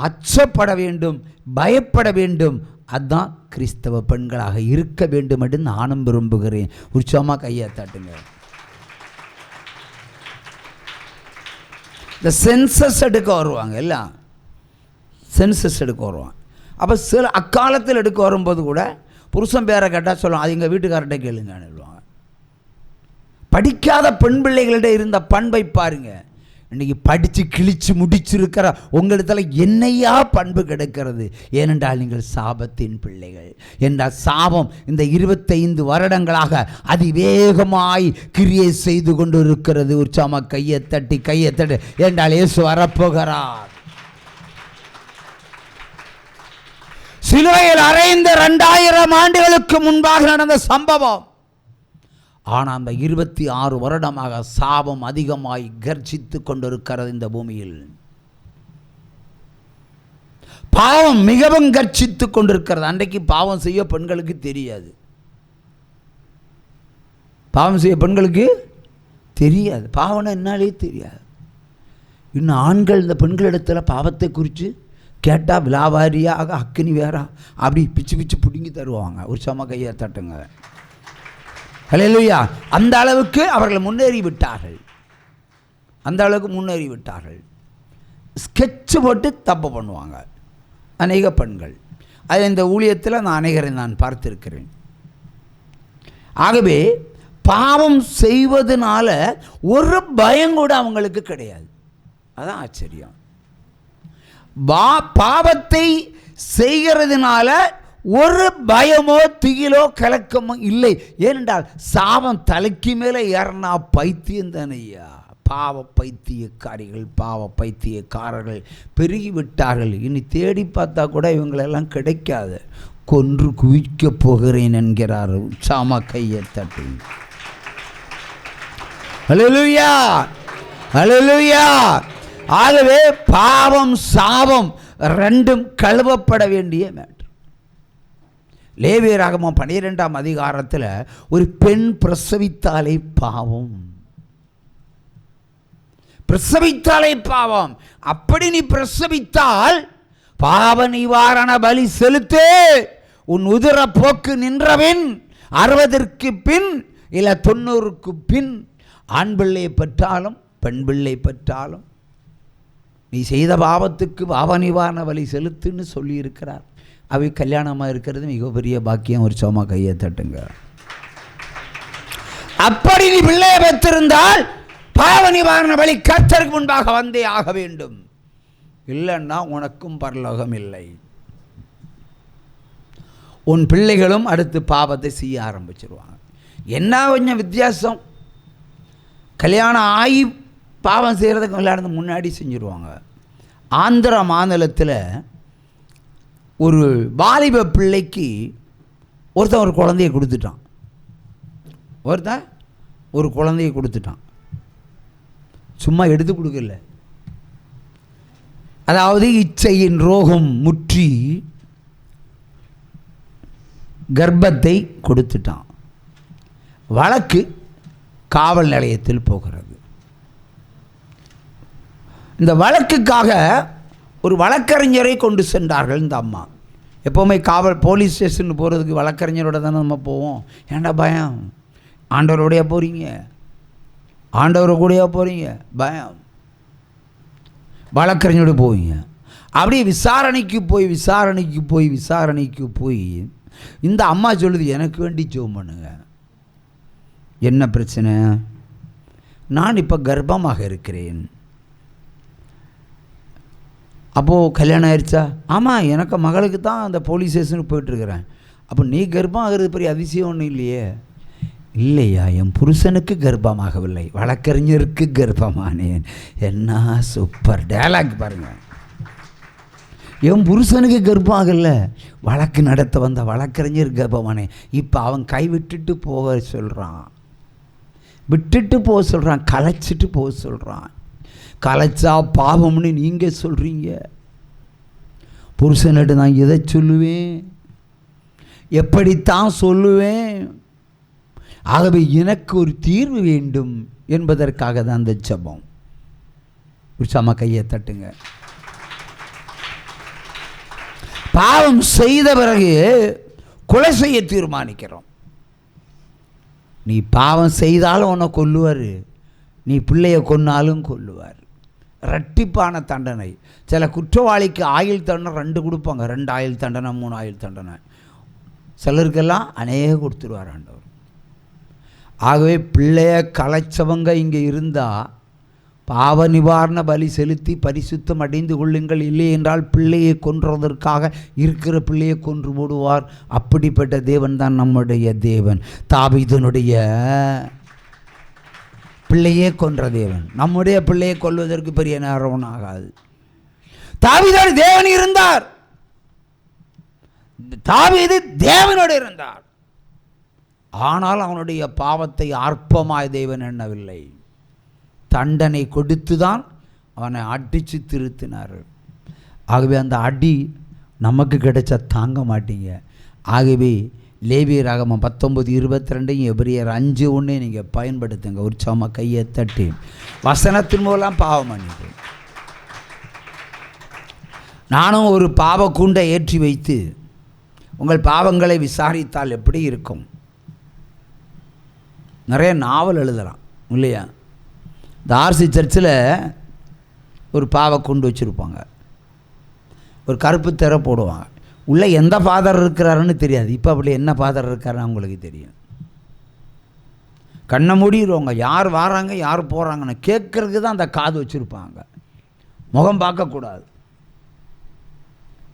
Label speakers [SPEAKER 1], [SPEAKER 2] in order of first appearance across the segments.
[SPEAKER 1] அச்சப்பட வேண்டும், பயப்பட வேண்டும். அதுதான் கிறிஸ்தவ பெண்களாக இருக்க வேண்டும் என்று நானும் விரும்புகிறேன். உற்சாகமாக கையை தட்டுங்க. இந்த சென்சஸ் எடுக்க வருவாங்க, எல்லாம் சென்சஸ் எடுக்க வருவாங்க. அப்போ சில அக்காலத்தில் எடுக்க வரும்போது கூட புருஷன் பேரை கேட்டால் சொல்லுவாங்க, அது எங்கள் வீட்டுக்கார்ட்ட கேளுங்கன்னு சொல்லுவாங்க. படிக்காத பெண் பிள்ளைகளிட இருந்த பண்பை பாருங்க. இன்றைக்கி படித்து கிழித்து முடிச்சிருக்கிற உங்களிடத்தில் என்னையா பண்பு கிடைக்கிறது? ஏனென்றால் நீங்கள் சாபத்தின் பிள்ளைகள். என்றால் சாபம் இந்த 25 வருடங்களாக அதிவேகமாய் கிரியை செய்து கொண்டு இருக்கிறது. உற்சாம கையை தட்டி என்றால் இயேசு வரப்போகிறார். சிலுவையில் அறைந்த 2000 ஆண்டுகளுக்கு முன்பாக நடந்த சம்பவம். ஆனால் அந்த 26 வருடமாக சாபம் அதிகமாய் கர்ஜித்து கொண்டிருக்கிறது இந்த பூமியில். பாவம் மிகவும் கர்ஜித்து கொண்டிருக்கிறது. அன்றைக்கு பாவம் செய்ய பெண்களுக்கு தெரியாது. பாவம் செய்ய பெண்களுக்கு தெரியாது. பாவம் என்னாலே தெரியாது. இன்னும் ஆண்கள் இந்த பெண்களிடத்தில் பாவத்தை குறித்து கேட்டால் விலாவாரியாக அக்கினி வேறா அப்படி பிச்சு பிச்சு பிடுங்கி தருவாங்க. ஒரு சம கையை தட்டுங்க. ஹல்லேலூயா. அந்த அளவுக்கு அவர்கள் முன்னேறி விட்டார்கள். அந்த அளவுக்கு முன்னேறி விட்டார்கள். ஸ்கெட்சு போட்டு தப்பு பண்ணுவாங்க அநேக பெண்கள். அது இந்த ஊழியத்தில் நான் அநேகரை நான் பார்த்திருக்கிறேன். ஆகவே பாவம் செய்வதனால ஒரு பயம் கூட அவங்களுக்கு கிடையாது. அதான் ஆச்சரியம். பாவத்தை செய்கிறதுனால ஒரு பயமோ திகிலோ கலக்கமோ இல்லை. ஏனென்றால் சாபம் தலைக்கு மேலே ஏறினா பைத்தியம் தானையா. பாவ பைத்தியக்காரிகள், பாவ பைத்தியக்காரர்கள் பெருகிவிட்டார்கள். இனி தேடி பார்த்தா கூட இவங்களெல்லாம் கிடைக்காது. கொன்று குவிக்கப் போகிறேன் என்கிறார். சாம கையை தட்டு. ஹல்லேலூயா, ஹல்லேலூயா. ஆகவே பாவம் சாபம் ரெண்டும் கழுவப்பட வேண்டிய மேட்டர். லேவியராகமம் 12ஆம் அதிகாரத்தில் ஒரு பெண் பிரசவித்தாலே பாவம், பிரசவித்தாலே பாவம். அப்படி நீ பிரசவித்தால் பாவ நிவாரண பலி செலுத்து. உன் உதிர போக்கு நின்றபின் 60ற்கு பின் இல்லை 90க்கு பின் ஆண் பிள்ளையை பெற்றாலும் பெண் பிள்ளை பெற்றாலும் நீ செய்த பாவத்துக்கு பாவ நிவாரண பலி செலுத்துன்னு சொல்லியிருக்கிறார். அவை கல்யாணமாக இருக்கிறது மிகப்பெரிய பாக்கியம். ஒரு சோமா கையை தட்டுங்க. அப்படி நீ பிள்ளையை பெற்றிருந்தால் பாவ நிவாரண பலி கர்த்தருக்கு முன்பாக வந்தே ஆக வேண்டும். இல்லைன்னா உனக்கும் பரலோகம் இல்லை. உன் பிள்ளைகளும் அடுத்து பாவத்தை செய்ய ஆரம்பிச்சிருவாங்க. என்ன கொஞ்சம் வித்தியாசம், கல்யாணம் ஆகி பாவம் செய்கிறதுக்கு விளையாடுறது முன்னாடி செஞ்சுருவாங்க. ஆந்திர மாநிலத்தில் ஒரு வாலிப பிள்ளைக்கு ஒருத்தன் ஒரு குழந்தையை கொடுத்துட்டான். ஒருத்தன் ஒரு குழந்தையை கொடுத்துட்டான். சும்மா எடுத்து கொடுக்கல. அதாவது இச்சையின் ரோகம் முற்றி கர்ப்பத்தை கொடுத்துட்டான். வழக்கு காவல் நிலையத்தில் போகிறது. இந்த வழக்குக்காக ஒரு வழக்கறிஞரை கொண்டு சென்றார்கள் இந்த அம்மா. எப்போவுமே போலீஸ் ஸ்டேஷன் போகிறதுக்கு வழக்கறிஞரோட தானே நம்ம போவோம். ஏன்டா பயம்? ஆண்டவரோடையா போகிறீங்க, ஆண்டவரை கூடயா போகிறீங்க, பயம். வழக்கறிஞரோட போவீங்க. அப்படியே விசாரணைக்கு போய் இந்த அம்மா சொல்லுது, எனக்கு வேண்டி ஜெபம் பண்ணுங்க. என்ன பிரச்சனை? நான் இப்போ கர்ப்பமாக இருக்கிறேன். அப்போது கல்யாணம் ஆயிடுச்சா? ஆமாம், எனக்கு மகளுக்கு தான் அந்த போலீஸ் ஸ்டேஷனுக்கு போயிட்டுருக்கிறேன். அப்போ நீ கர்ப்பம் ஆகிறது பெரிய அதிசயம் ஒன்றும் இல்லையே. இல்லையா, என் புருஷனுக்கு கர்ப்பமாகவில்லை, வழக்கறிஞருக்கு கர்ப்பமானேன். என்ன சூப்பர் டயலாக் பாருங்கள். என் புருஷனுக்கு கர்ப்பம் ஆகலை, வழக்கு நடத்த வந்த வழக்கறிஞர் கர்ப்பமானேன். இப்போ அவன் கை விட்டுட்டு போக சொல்கிறான், கலைச்சிட்டு போக சொல்கிறான். கலைச்சா பாவம்னு நீங்கள் சொல்கிறீங்க. புருஷனிட்டு நான் எதை சொல்லுவேன், எப்படித்தான் சொல்லுவேன்? ஆகவே எனக்கு ஒரு தீர்வு வேண்டும் என்பதற்காக தான் அந்த ஜெபம். ஒரு சம கையை தட்டுங்க. பாவம் செய்த பிறகு கொலை செய்ய தீர்மானிக்கிறோம். நீ பாவம் செய்தாலும் உன்னை கொல்லுவார், நீ பிள்ளைய கொன்னாலும் கொல்லுவார். இரட்டிப்பான தண்டனை. சில குற்றவாளிக்கு ஆயுள் தண்டனை 2 கொடுப்பாங்க, 2 ஆயுள் தண்டனை 3 ஆயுள் தண்டனை. சிலருக்கெல்லாம் அநேக கொடுத்துருவார் ஆண்டவர். ஆகவே பிள்ளைய கலைச்சவங்க இங்கே இருந்தால் பாவ நிவாரண பலி செலுத்தி பரிசுத்தம் அடைந்து கொள்ளுங்கள். இல்லை என்றால் பிள்ளையை கொன்றதற்காக இருக்கிற பிள்ளையை கொன்று போடுவார். அப்படிப்பட்ட தேவன் தான் நம்முடைய தேவன். தாவீதுனுடைய பிள்ளையே கொன்ற தேவன் நம்முடைய பிள்ளையை கொல்வதற்கு பெரிய நேரம் ஆகாது. தாவீதோடு தேவன் இருந்தார், தாவீது தேவனோடு இருந்தார். ஆனால் அவனுடைய பாவத்தை அற்பமாய் தேவன் எண்ணவில்லை. தண்டனை கொடுத்து தான் அவனை அடித்து திருத்தினார். ஆகவே அந்த அடி நமக்கு கிடைச்சா தாங்க மாட்டீங்க. ஆகவே லேவியராகமம் 19:22 எபிரியர் 5:1 நீங்கள் பயன்படுத்துங்க. உற்சாகமாக கையை தட்டி வசனத்தின் மூலம் பாவம் மன்னிப்பு. நானும் ஒரு பாவ கூண்டை ஏற்றி வைத்து உங்கள் பாவங்களை விசாரித்தால் எப்படி இருக்கும்? நிறைய நாவல் எழுதலாம் இல்லையா? இந்த ஆர்சி சர்ச்சில் ஒரு பாவ கூண்டு வச்சுருப்பாங்க, ஒரு கருப்பு திரை போடுவாங்க. உள்ளே எந்த ஃபாதர் இருக்கிறாருன்னு தெரியாது. இப்போ அப்படி என்ன ஃபாதர் இருக்காருன்னு அவங்களுக்கு தெரியும். கண்ணை மூடிடுவாங்க, யார் வராங்க யார் போகிறாங்கன்னு கேட்குறதுக்கு தான் அந்த காது வச்சுருப்பாங்க. முகம் பார்க்கக்கூடாது,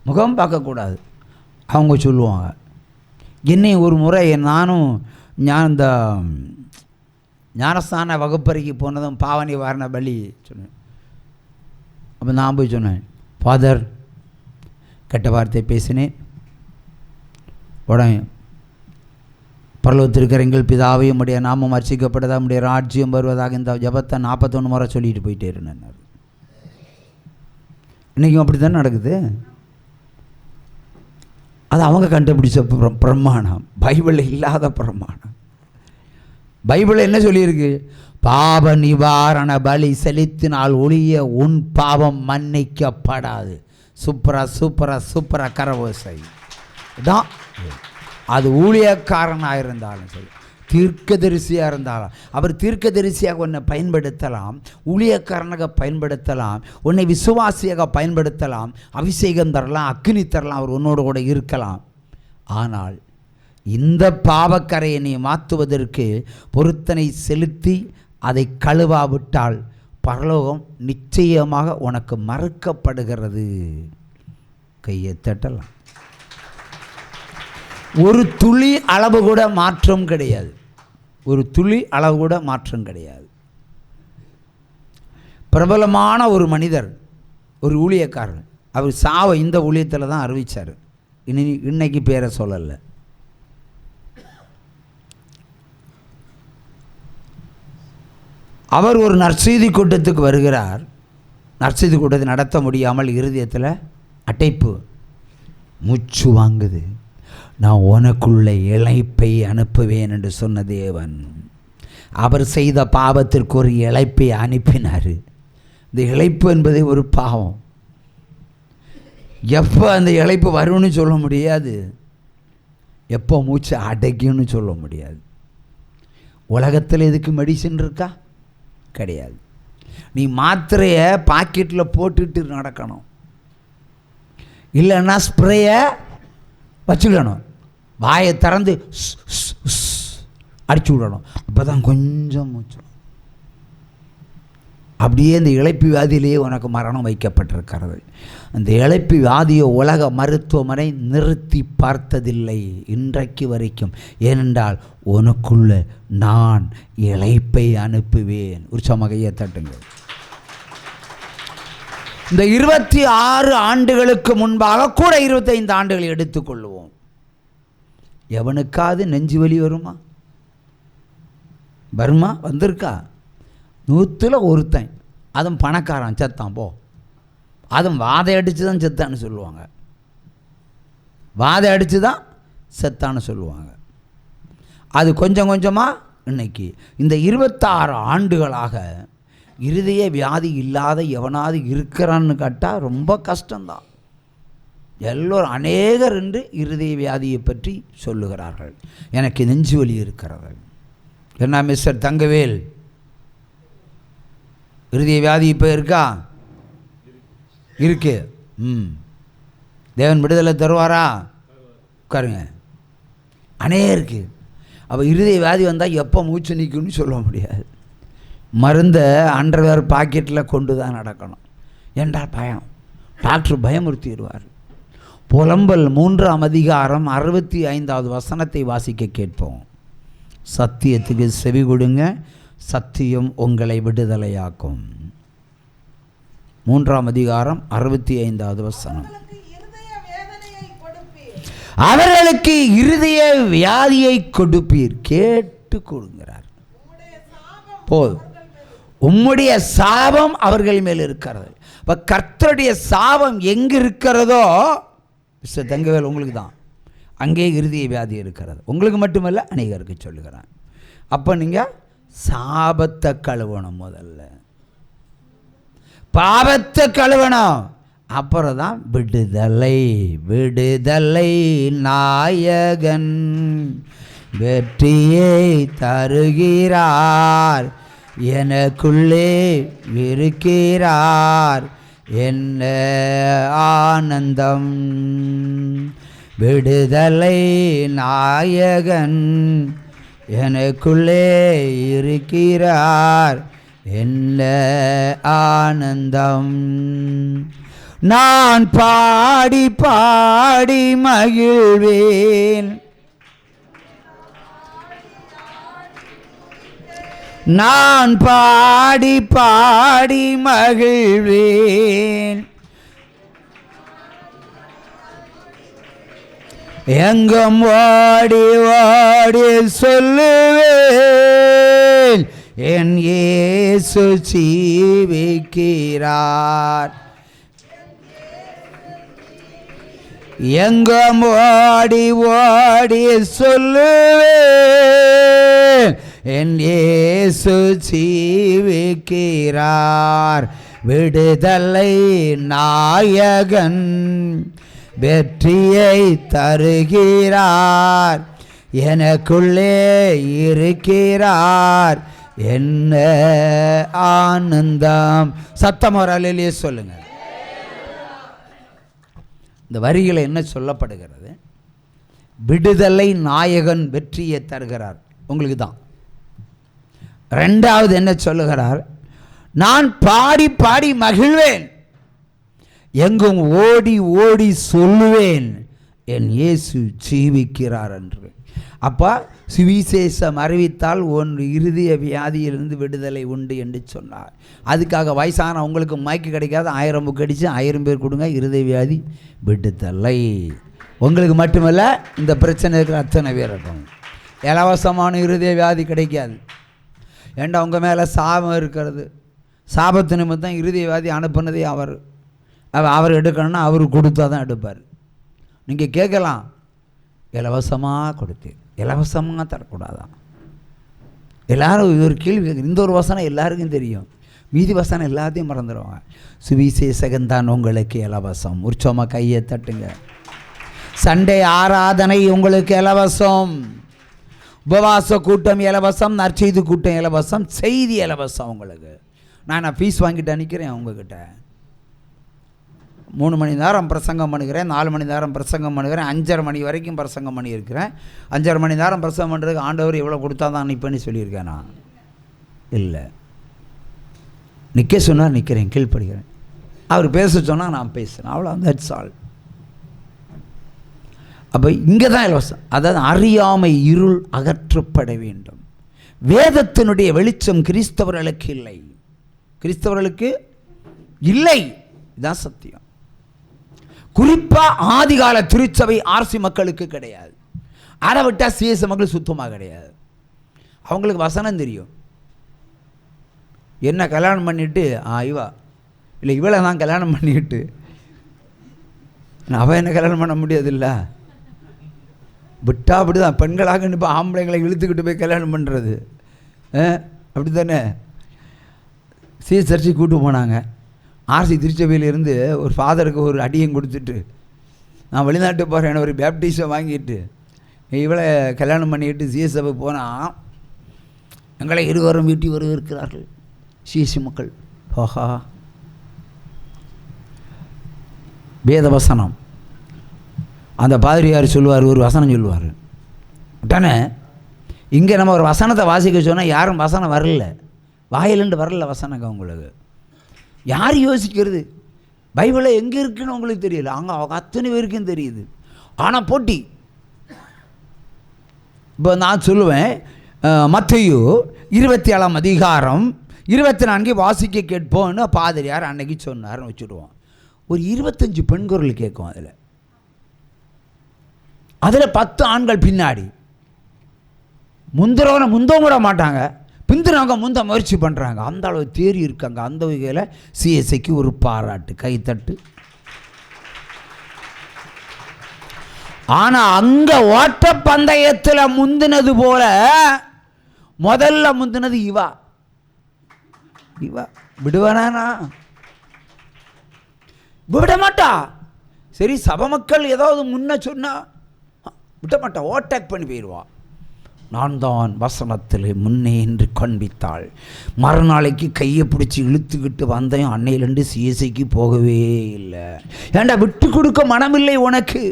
[SPEAKER 1] முகம் பார்க்கக்கூடாது. அவங்க சொல்லுவாங்க. என்னை ஒரு முறை நானும் இந்த ஞானஸ்தான வகுப்பறைக்கு போனதும் பாவ நிவாரண பலி சொன்னேன். அப்போ நான் போய் சொன்னேன், ஃபாதர் கெட்ட வார்த்தை பேசினேன், உடனே பரலோகத்திற்கிற எங்கள் பிதாவையும் உடைய நாமம் அர்ச்சிக்கப்பட்டதாக உடைய ராஜ்யம் வருவதாக இந்த ஜபத்தை 41 முறை சொல்லிட்டு போயிட்டே இருந்தேன். இன்றைக்கும் அப்படி தானே நடக்குது. அது அவங்க கண்டுபிடிச்ச பிரமாணம், பைபிளில் இல்லாத பிரமாணம். பைபிளில் என்ன சொல்லியிருக்கு? பாவ நிவாரண பலி செலுத்தினால் ஒழிய உன் பாவம் மன்னிக்கப்படாது. சூப்பரா கரவோசை தான். அது ஊழியக்காரனாக இருந்தாலும் சரி, தீர்க்கதரிசியாக இருந்தாலும், அவர் தீர்க்கதரிசியாக உன்னை பயன்படுத்தலாம், ஊழியக்காரனாக பயன்படுத்தலாம், உன்னை விசுவாசியாக பயன்படுத்தலாம், அபிஷேகம் தரலாம், அக்கினி தரலாம், அவர் உன்னோடு கூட இருக்கலாம். ஆனால் இந்த பாவக்கரையை நீ மாற்றுவதற்கு பொருத்தனை செலுத்தி அதை கழுவாவிட்டால் பரலோகம் நிச்சயமாக உனக்கு மறுக்கப்படுகிறது. கையை தட்டலாம். ஒரு துளி அளவு கூட மாற்றம் கிடையாது, ஒரு துளி அளவு கூட மாற்றம் கிடையாது. பிரபலமான ஒரு மனிதர், ஒரு ஊழியக்காரர், அவர் சாவை இந்த ஊழியத்தில் தான் அறிவித்தார். இன்னைக்கு பேரை சொல்லலை. அவர் ஒரு நற்செய்தி கூட்டத்துக்கு வருகிறார். நற்செய்தி கூட்டத்தை நடத்த முடியாமல் இருதயத்தில் அடைப்பு, மூச்சு வாங்குது. நான் உனக்குள்ள இளைப்பை அனுப்புவேன் என்று சொன்ன தேவன் அவர் செய்த பாவத்திற்கு ஒரு இளைப்பை அனுப்பினார். இந்த இளைப்பு என்பது ஒரு பாவம். எப்போ அந்த இளைப்பு வரும்னு சொல்ல முடியாது, எப்போ மூச்சு அடைக்கும்னு சொல்ல முடியாது. உலகத்தில் எதுக்கு மெடிசின் இருக்கா? கிடையாது. நீ மாத்திரையை பாக்கெட்டில் போட்டுட்டு நடக்கணும், இல்லைன்னா ஸ்ப்ரேயை வச்சுக்கணும், வாயை திறந்து அடிச்சு விடணும், அப்போ தான் கொஞ்சம் மூச்சு. அப்படியே இந்த இளைப்பு வியாதியிலேயே உனக்கு மரணம் வைக்கப்பட்டிருக்கிறது. அந்த இளைப்பு வியாதியை உலக மருத்துவமனை நிறுத்தி பார்த்ததில்லை இன்றைக்கு வரைக்கும். ஏனென்றால் உனக்குள்ள நான் இளைப்பை அனுப்புவேன். உற்சாகமாக தட்டுங்கள். இந்த 26 ஆண்டுகளுக்கு முன்பாக கூட 25 ஆண்டுகள் எடுத்துக்கொள்வோம். எவனுக்காவது நெஞ்சு வலி வருமா? வருமா? வந்திருக்கா? 100ல் ஒருத்தன், அதுவும் பணக்காரன் செத்தான் போ, அதுவும் வாதை அடித்து தான் செத்தான்னு சொல்லுவாங்க, வாதை அடித்து தான் செத்தான்னு சொல்லுவாங்க. அது கொஞ்சம் கொஞ்சமாக இன்னைக்கு இந்த 26 ஆண்டுகளாக இருதய வியாதி இல்லாத எவனாவது இருக்கிறான்னு கேட்டால் ரொம்ப கஷ்டம்தான். எல்லோரும் அநேகர் என்று இருதய வியாதியை பற்றி சொல்லுகிறார்கள். எனக்கு நெஞ்சு வலி இருக்கிறது. என்ன மிஸ்டர் தங்கவேல், இருதய வியாதி இப்போ இருக்கா? இருக்கு. தேவன் விடுதலை தருவாரா? உட்காருங்க. அநேகருக்கு அப்போ இருதய வியாதி வந்தால் எப்போ மூச்சு நிற்கும்னு சொல்ல முடியாது. மருந்தை அண்டர்வேர் பாக்கெட்டில் கொண்டு தான் நடக்கணும் என்றால் பயம். டாக்டர் பயமுறுத்திடுவார். புலம்பல் 3ஆம் அதிகாரம் 65வது வசனத்தை வாசிக்க கேட்போம். சத்தியத்துக்கு செவி கொடுங்க, சத்தியம் உங்களை விடுதலையாக்கும். 3ஆம் அதிகாரம் 65வது வசனம். அவர்களுக்கு இருதய வியாதியை கொடுப்பீர். கேட்டு கொடுங்கிறார். போதும், உம்முடைய சாபம் அவர்கள் மேல் இருக்கிறது. இப்போ கர்த்தருடைய சாபம் எங்கே இருக்கிறதோ மிஸ்டர் தங்கவேல் உங்களுக்கு தான், அங்கே இருதய வியாதி இருக்கிறது. உங்களுக்கு மட்டுமல்ல, அநேகருக்கு சொல்லுகிறேன். அப்போ நீங்கள் சாபத்தை கழுவணும். முதல்ல பாவத்தை கழுவணும், அப்புறம் தான் விடுதலை. விடுதலை நாயகன் வெற்றியை தருகிறார், எனக்குள்ளே இருக்கிறார், என்ன ஆனந்தம். விடுதலை நாயகன் எனக்குள்ளே இருக்கிறார், என்ன ஆனந்தம். நான் பாடி பாடி மகிழ்வேன், நான் பாடி பாடி மகிழ்வேன், எங்கும் ஓடி ஓடி சொல்லுவேன், என் இயேசு ஜீவிக்கிறார். எங்கும் ஓடி ஓடி சொல்லுவேன், என் இயேசு ஜீவிக்கிறார். விடுதலை நாயகன் வெற்றியை தருகிறார், எனக்குள்ளே இருக்கிறார், என்ன ஆனந்தம். சத்தம் ஒரு அல்லேலூயா சொல்லுங்க. இந்த வரிகளை என்ன சொல்லப்படுகிறது? விடுதலை நாயகன் வெற்றியை தருகிறார், உங்களுக்கு தான். ரெண்டாவது என்ன சொல்லுகிறார்? நான் பாடி பாடி மகிழ்வேன், எங்கும் ஓடி ஓடி சொல்லுவேன், என் இயேசு ஜீவிக்கிறார் என்று. அப்பா, சுவிசேஷம் அறிவித்தால் ஒன்று இருதய வியாதியிலிருந்து விடுதலை உண்டு என்று சொன்னார். அதுக்காக வயசான உங்களுக்கு மைக்கு கிடைக்காது, 1000 புக் அடித்து 1000 பேர் கொடுங்க, இருதய வியாதி விடுதலை. உங்களுக்கு மட்டுமல்ல, இந்த பிரச்சனை இருக்கிற அத்தனை பேருக்கும் இலவசமான இருதய வியாதி கிடைக்காது. ஏண்டா உங்கள் மேலே சாபம் இருக்கிறது. சாபத்து நிமித்தம் இருதய வியாதி அனுப்புனதே அவர் எடுக்கணும்னா அவர் கொடுத்தா தான் எடுப்பார். நீங்கள் கேட்கலாம், இலவசமாக கொடுத்து இலவசமாக தரக்கூடாதான்? எல்லோரும் இது ஒரு கேள்வி. இந்த ஒரு வசனம் எல்லாருக்கும் தெரியும், மீதி வசனம் எல்லாத்தையும் மறந்துடுவாங்க. சுவிசேஷகந்தான் உங்களுக்கு இலவசம். உற்சவமாக கையை தட்டுங்க. சண்டே ஆராதனை உங்களுக்கு இலவசம், உபவாச கூட்டம் இலவசம், நற்செய்தி கூட்டம் இலவசம், செய்தி இலவசம் உங்களுக்கு. நான் ஃபீஸ் வாங்கிட்டு நிற்கிறேன் உங்ககிட்ட. 3 மணி நேரம் பிரசங்கம் பண்ணுகிறேன், 4 மணி நேரம் பிரசங்கம் பண்ணுகிறேன், 5:30 மணி வரைக்கும் பிரசங்கம் பண்ணியிருக்கிறேன். 5:30 மணி நேரம் பிரசங்கம் பண்ணுறதுக்கு ஆண்டவர் எவ்வளோ கொடுத்தா தான் நிற்பேன்னு சொல்லியிருக்கேன். நான் இல்லை, நிற்க சொன்னார் நிற்கிறேன், கீழ்ப்படுகிறேன். அவர் பேச சொன்னால் நான் பேசுகிறேன், அவ்வளோ. That's all. அப்போ இங்கே தான் இலவசம். அதாவது அறியாமை இருள் அகற்றப்பட வேண்டும். வேதத்தினுடைய வெளிச்சம் கிறிஸ்தவர்களுக்கு இல்லை, கிறிஸ்தவர்களுக்கு இல்லை. இதுதான் சத்தியம். குறிப்பாக ஆதிகால திருச்சபை ஆர்சி மக்களுக்கு கிடையாது. அதை விட்டால் சிஎஸ் மக்கள் சுத்தமாக கிடையாது. அவங்களுக்கு வசனம் தெரியும். என்ன கல்யாணம் பண்ணிட்டு இவா இல்லை இவளை நான் கல்யாணம் பண்ணிக்கிட்டு அவள் என்ன கல்யாணம் பண்ண முடியாதுல்ல. விட்டா அப்படி தான் பெண்களாக இப்போ ஆம்பளைங்களை இழுத்துக்கிட்டு போய் கல்யாணம் பண்ணுறது அப்படி தானே. சிஎஸ் சர்ச்சை கூப்பிட்டு போனாங்க. ஆர்சி திருச்சபையிலேருந்து ஒரு ஃபாதருக்கு ஒரு அடியும் கொடுத்துட்டு நான் வெளிநாட்டு போகிறேன் ஒரு பேப்டிஸை வாங்கிட்டு இவளை கல்யாணம் பண்ணிக்கிட்டு சிஎஸ்எஃப் போனால் எங்களை இருவரும் வீட்டி இருக்கிறார்கள் சிஎஸ்சி மக்கள். ஓஹா, வேத வசனம். அந்த பாதிரியார் சொல்லுவார், ஒரு வசனம் சொல்லுவார் தானே. இங்கே நம்ம ஒரு வசனத்தை வாசிக்க சொன்னால் யாரும் வசனம் வரல, வாயிலண்டு வரல வசனங்க. உங்களுக்கு யார் யோசிக்கிறது? பைபிளில் எங்கே இருக்குன்னு உங்களுக்கு தெரியல, அங்கே அத்தனை பேருக்கும் தெரியுது. ஆனால் போட்டி. இப்போ நான் சொல்லுவேன், மத்தேயு 27ஆம் அதிகாரம் 24 வாசிக்க கேட்போன்னு பாதிரியார் அன்னைக்கு சொன்னார்னு வச்சுடுவோம். ஒரு 25 பெண் குரல் கேட்கும். அதில் 10 ஆண்கள் பின்னாடி முந்தரவனை முந்தவும் விட மாட்டாங்க, பிந்துனவங்க முந்த முயற்சி பண்ணுறாங்க. அந்த அளவு தேறி இருக்காங்க. அந்த வகையில் சிஎஸ்ஐக்கு ஒரு பாராட்டு, கைத்தட்டு. ஆனால் அங்கே ஓட்டப்பந்தயத்தில் முந்தினது போல முதல்ல முந்தினது இவா விடுவானா? விட மாட்டா. சரி, சபை மக்கள் ஏதாவது முன்ன சொன்னா விட மாட்டா, ஓவர்டேக் பண்ணி போயிடுவா. நான் தான் வசனத்தில் முன்னே என்று காண்பித்தாள். மறுநாளைக்கு கையை பிடிச்சி இழுத்துக்கிட்டு வந்தேன். அன்னையிலேருந்து சிஎஸ்ஐக்கு போகவே இல்லை. ஏண்டா விட்டு கொடுக்க மனமில்லை உனக்கு?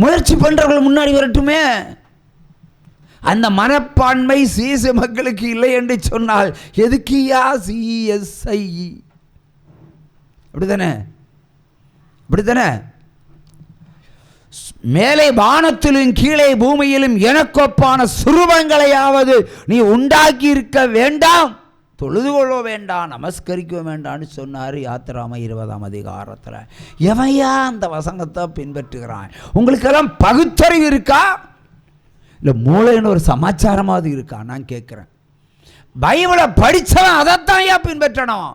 [SPEAKER 1] முயற்சி பண்ணுறவர்கள் முன்னாடி வரட்டுமே. அந்த மனப்பான்மை சிஎஸ்ஐ மக்களுக்கு இல்லை என்று சொன்னால் எதுக்கியா சிஎஸ்ஐ? அப்படித்தானே, அப்படித்தானே. மேலே வானத்திலும் கீழே பூமியிலும் எனக்கொப்பான சுரூபங்களையாவது நீ உண்டாக்கி இருக்க வேண்டாம், தொழுது கொள்ள வேண்டாம், நமஸ்கரிக்க வேண்டாம்னு சொன்னார் யாத்திராம 20ஆம் அதிகாரத்தில். எவையா அந்த வசனத்தை பின்பற்றுகிறான்? உங்களுக்கெல்லாம் பகுத்தறிவு இருக்கா? இல்லை மூளைன்னு ஒரு சமாச்சாரமாவது இருக்கா? நான் கேட்குறேன். பைபிளை படித்தவன் அதைத்தான் ஏன் பின்பற்றணும்?